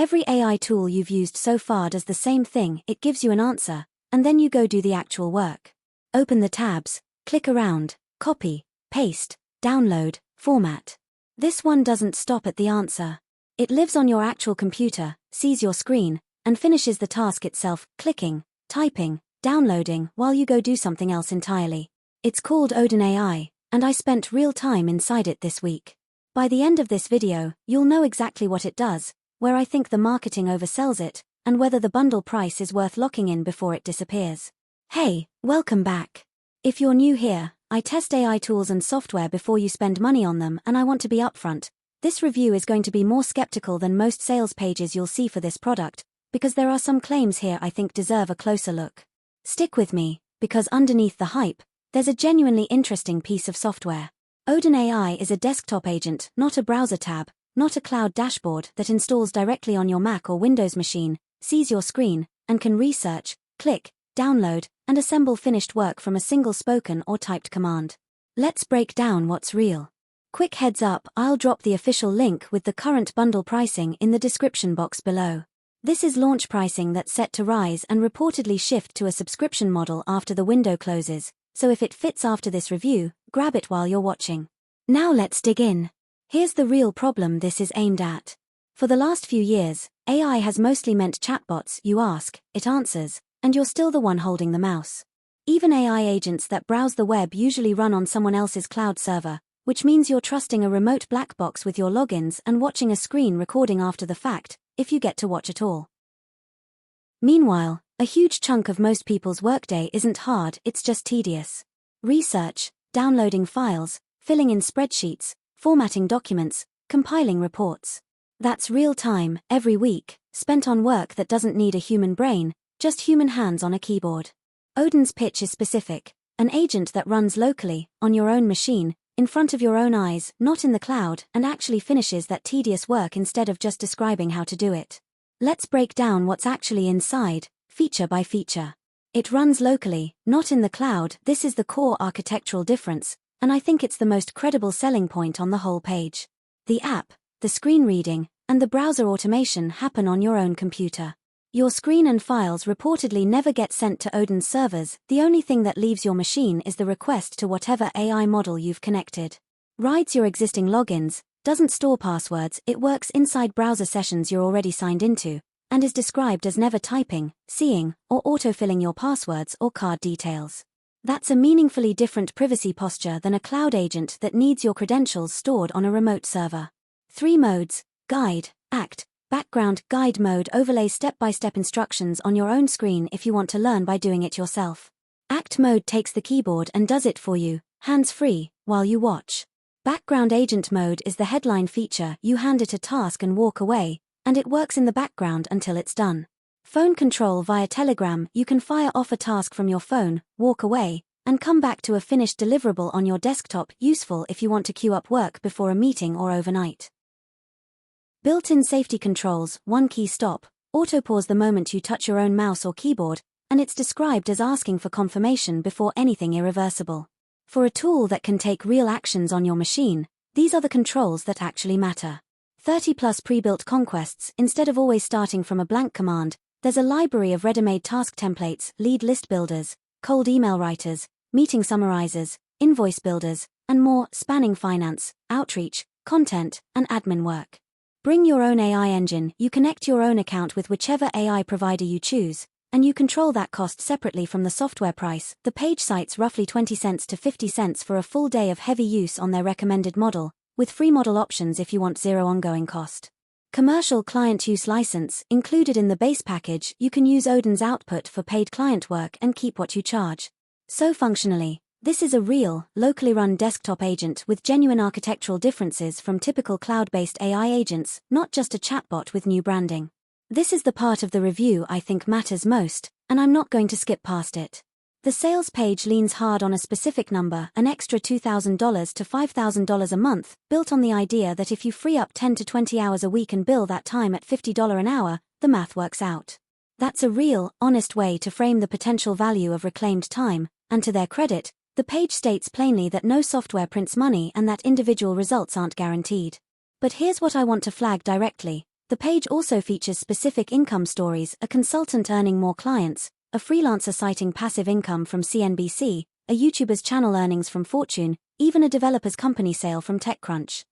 Every AI tool you've used so far does the same thing, it gives you an answer, and then you go do the actual work. Open the tabs, click around, copy, paste, download, format. This one doesn't stop at the answer. It lives on your actual computer, sees your screen, and finishes the task itself, clicking, typing, downloading, while you go do something else entirely. It's called Odin AI, and I spent real time inside it this week. By the end of this video, you'll know exactly what it does, where I think the marketing oversells it, and whether the bundle price is worth locking in before it disappears. Hey, welcome back. If you're new here, I test AI tools and software before you spend money on them, and I want to be upfront. This review is going to be more skeptical than most sales pages you'll see for this product, because there are some claims here I think deserve a closer look. Stick with me, because underneath the hype, there's a genuinely interesting piece of software. Odin AI is a desktop agent, not a browser tab, not a cloud dashboard that installs directly on your Mac or Windows machine, sees your screen, and can research, click, download, and assemble finished work from a single spoken or typed command. Let's break down what's real. Quick heads up, I'll drop the official link with the current bundle pricing in the description box below. This is launch pricing that's set to rise and reportedly shift to a subscription model after the window closes, so if it fits after this review, grab it while you're watching. Now let's dig in. Here's the real problem this is aimed at. For the last few years, AI has mostly meant chatbots. You ask, it answers, and you're still the one holding the mouse. Even AI agents that browse the web usually run on someone else's cloud server, which means you're trusting a remote black box with your logins and watching a screen recording after the fact, if you get to watch at all. Meanwhile, a huge chunk of most people's workday isn't hard, it's just tedious. Research, downloading files, filling in spreadsheets, formatting documents, compiling reports. That's real time, every week, spent on work that doesn't need a human brain, just human hands on a keyboard. Odin's pitch is specific: an agent that runs locally, on your own machine, in front of your own eyes, not in the cloud, and actually finishes that tedious work instead of just describing how to do it. Let's break down what's actually inside, feature by feature. It runs locally, not in the cloud. This is the core architectural difference, and I think it's the most credible selling point on the whole page. The app, the screen reading, and the browser automation happen on your own computer. Your screen and files reportedly never get sent to Odin's servers. The only thing that leaves your machine is the request to whatever AI model you've connected. Rides your existing logins, doesn't store passwords, it works inside browser sessions you're already signed into, and is described as never typing, seeing, or autofilling your passwords or card details. That's a meaningfully different privacy posture than a cloud agent that needs your credentials stored on a remote server. 3 modes: guide, act, background. Guide mode overlays step-by-step instructions on your own screen if you want to learn by doing it yourself. Act mode takes the keyboard and does it for you, hands-free, while you watch. Background agent mode is the headline feature. You hand it a task and walk away, and it works in the background until it's done. Phone control via Telegram. You can fire off a task from your phone, walk away, and come back to a finished deliverable on your desktop, useful if you want to queue up work before a meeting or overnight. Built-in safety controls: 1 key stop, auto-pause the moment you touch your own mouse or keyboard, and it's described as asking for confirmation before anything irreversible. For a tool that can take real actions on your machine, these are the controls that actually matter. 30+ pre-built conquests. Instead of always starting from a blank command, there's a library of ready-made task templates, lead list builders, cold email writers, meeting summarizers, invoice builders, and more, spanning finance, outreach, content, and admin work. Bring your own AI engine. You connect your own account with whichever AI provider you choose, and you control that cost separately from the software price. The page cites roughly 20 cents to 50 cents for a full day of heavy use on their recommended model, with free model options if you want zero ongoing cost. Commercial client use license included in the base package. You can use Odin's output for paid client work and keep what you charge. So functionally, this is a real, locally run desktop agent with genuine architectural differences from typical cloud-based AI agents, not just a chatbot with new branding. This is the part of the review I think matters most, and I'm not going to skip past it. The sales page leans hard on a specific number, an extra $2,000 to $5,000 a month, built on the idea that if you free up 10 to 20 hours a week and bill that time at $50 an hour, the math works out. That's a real, honest way to frame the potential value of reclaimed time, and to their credit, the page states plainly that no software prints money and that individual results aren't guaranteed. But here's what I want to flag directly: The page also features specific income stories: a consultant earning more clients, a freelancer citing passive income from CNBC, a YouTuber's channel earnings from Fortune, even a developer's company sale from TechCrunch.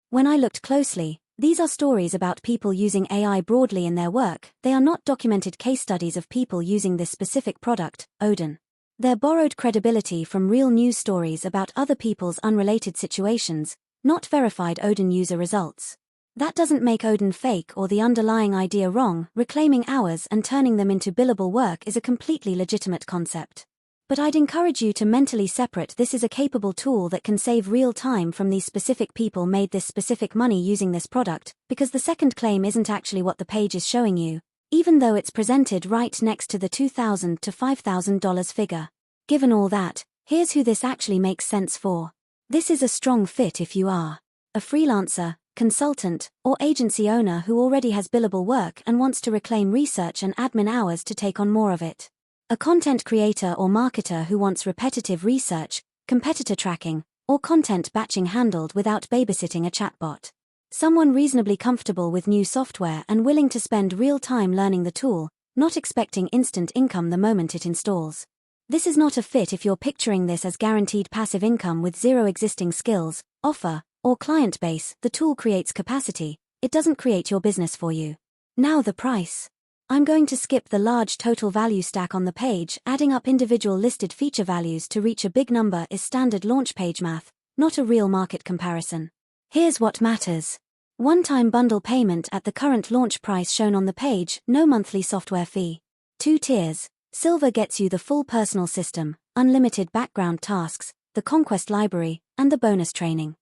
When I looked closely, these are stories about people using AI broadly in their work. They are not documented case studies of people using this specific product, Odin. They're borrowed credibility from real news stories about other people's unrelated situations, not verified Odin user results. That doesn't make Odin fake or the underlying idea wrong. Reclaiming hours and turning them into billable work is a completely legitimate concept. But I'd encourage you to mentally separate this is a capable tool that can save real time from these specific people made this specific money using this product, because the second claim isn't actually what the page is showing you, even though it's presented right next to the $2,000 to $5,000 figure. Given all that, here's who this actually makes sense for. This is a strong fit if you are a freelancer, consultant, or agency owner who already has billable work and wants to reclaim research and admin hours to take on more of it. A content creator or marketer who wants repetitive research, competitor tracking, or content batching handled without babysitting a chatbot. Someone reasonably comfortable with new software and willing to spend real time learning the tool, not expecting instant income the moment it installs. This is not a fit if you're picturing this as guaranteed passive income with zero existing skills, offer, or client base. The tool creates capacity, it doesn't create your business for you. Now the price. I'm going to skip the large total value stack on the page. Adding up individual listed feature values to reach a big number is standard launch page math, not a real market comparison. Here's what matters. One-time bundle payment at the current launch price shown on the page, no monthly software fee. 2 tiers. Silver gets you the full personal system, unlimited background tasks, the Conquest library, and the bonus training.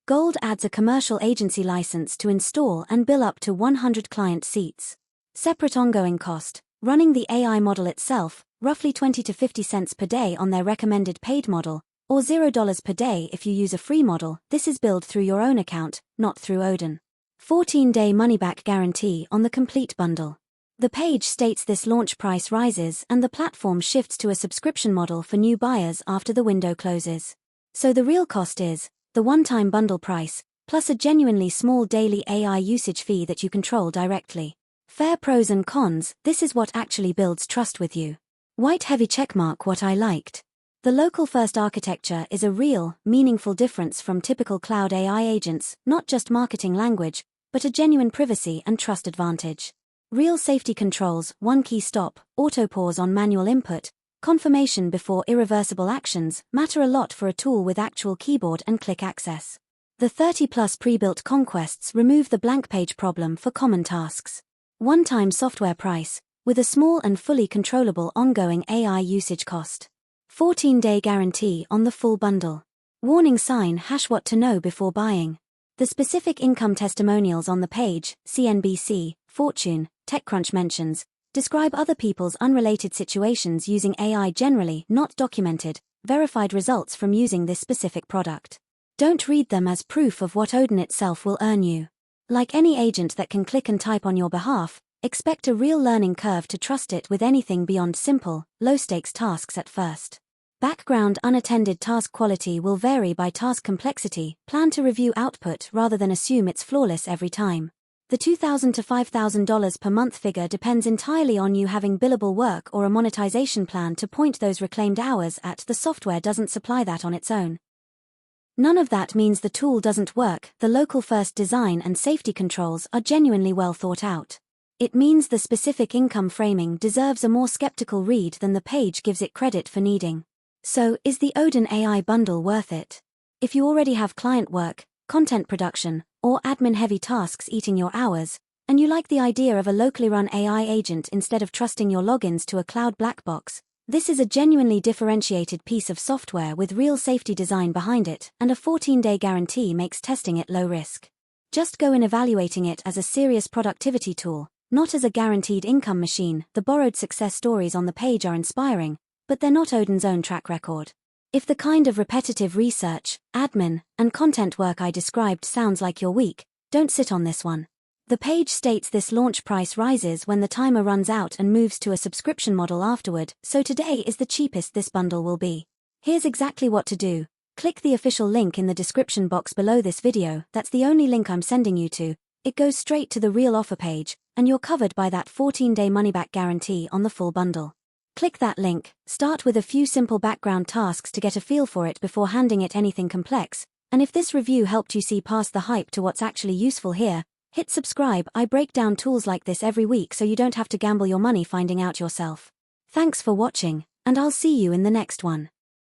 Gold adds a commercial agency license to install and bill up to 100 client seats. Separate ongoing cost, running the AI model itself, roughly 20 to 50 cents per day on their recommended paid model, or $0 per day if you use a free model. This is billed through your own account, not through Odin. 14-day money-back guarantee on the complete bundle. The page states this launch price rises and the platform shifts to a subscription model for new buyers after the window closes. So the real cost is the one-time bundle price, plus a genuinely small daily AI usage fee that you control directly. Fair pros and cons. This is what actually builds trust with you. White heavy checkmark. What I liked. The local-first architecture is a real, meaningful difference from typical cloud AI agents, not just marketing language, but a genuine privacy and trust advantage. Real safety controls, one key stop, auto-pause on manual input, confirmation before irreversible actions, matter a lot for a tool with actual keyboard and click access. The 30+ pre-built conquests remove the blank page problem for common tasks. One-time software price, with a small and fully controllable ongoing AI usage cost. 14-day guarantee on the full bundle. Warning sign # what to know before buying. The specific income testimonials on the page, CNBC, Fortune, TechCrunch mentions, describe other people's unrelated situations using AI generally, not documented, verified results from using this specific product. Don't read them as proof of what Odin itself will earn you. Like any agent that can click and type on your behalf, expect a real learning curve to trust it with anything beyond simple, low-stakes tasks at first. Background unattended task quality will vary by task complexity. Plan to review output rather than assume it's flawless every time. The $2,000 to $5,000 per month figure depends entirely on you having billable work or a monetization plan to point those reclaimed hours at. The software doesn't supply that on its own. None of that means the tool doesn't work. The local-first design and safety controls are genuinely well thought out. It means the specific income framing deserves a more skeptical read than the page gives it credit for needing. So, is the Odin AI bundle worth it? If you already have client work, content production, or admin-heavy tasks eating your hours, and you like the idea of a locally run AI agent instead of trusting your logins to a cloud black box, this is a genuinely differentiated piece of software with real safety design behind it, and a 14-day guarantee makes testing it low risk. Just go in evaluating it as a serious productivity tool, not as a guaranteed income machine. The borrowed success stories on the page are inspiring, but they're not Odin's own track record. If the kind of repetitive research, admin, and content work I described sounds like you're weak, don't sit on this one. The page states this launch price rises when the timer runs out and moves to a subscription model afterward, so today is the cheapest this bundle will be. Here's exactly what to do. Click the official link in the description box below this video. That's the only link I'm sending you to. It goes straight to the real offer page, and you're covered by that 14-day money-back guarantee on the full bundle. Click that link, start with a few simple background tasks to get a feel for it before handing it anything complex, and if this review helped you see past the hype to what's actually useful here, hit subscribe. I break down tools like this every week so you don't have to gamble your money finding out yourself. Thanks for watching, and I'll see you in the next one.